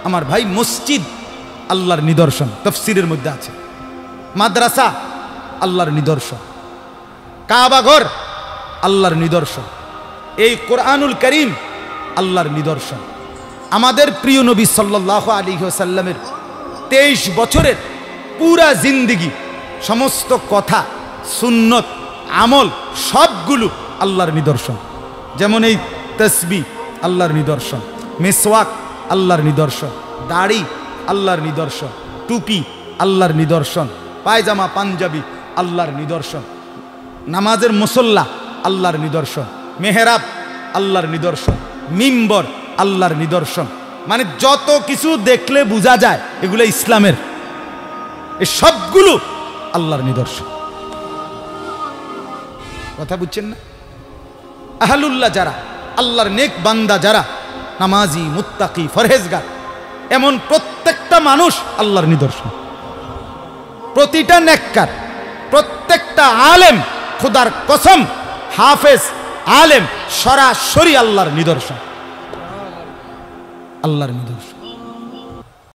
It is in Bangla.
আমার ভাই, মসজিদ আল্লাহর নিদর্শন, তাফসীরের মধ্যে আছে। মাদ্রাসা আল্লাহর নিদর্শন, কাবা ঘর আল্লাহর নিদর্শন, এই কোরআনুল করিম আল্লাহর নিদর্শন। আমাদের প্রিয় নবী সাল্লাল্লাহু আলাইহি ওয়াসাল্লামের 23 বছরের পুরা জিন্দেগি, সমস্ত কথা, সুন্নত, আমল সবগুলো আল্লাহর নিদর্শন। যেমন এই তসবিহ আল্লাহর নিদর্শন, মিসওয়াক আল্লাহর নিদর্শন, দাড়ি আল্লাহর নিদর্শন, টুপি আল্লাহর নিদর্শন, পায়জামা পাঞ্জাবি আল্লাহর নিদর্শন, নামাজের মুসল্লা আল্লাহর নিদর্শন, মেহরাব আল্লাহর নিদর্শন, মিম্বর আল্লাহর নিদর্শন। মানে যত কিছু দেখলে বোঝা যায় এগুলো ইসলামের, এই সবগুলো আল্লাহর নিদর্শন। কথা বুঝছেন না? আহলুল্লাহ যারা, আল্লাহর নেক বান্দা যারা, নামাজি, মুত্তাকি, ফরহেজগার, এমন প্রত্যেকটা মানুষ আল্লাহর নিদর্শন। প্রতিটা নেককার, প্রত্যেকটা আলেম, খুদার কসম, হাফেজ, আলেম সরাসরি আল্লাহর নিদর্শন, আল্লাহর নিদর্শন।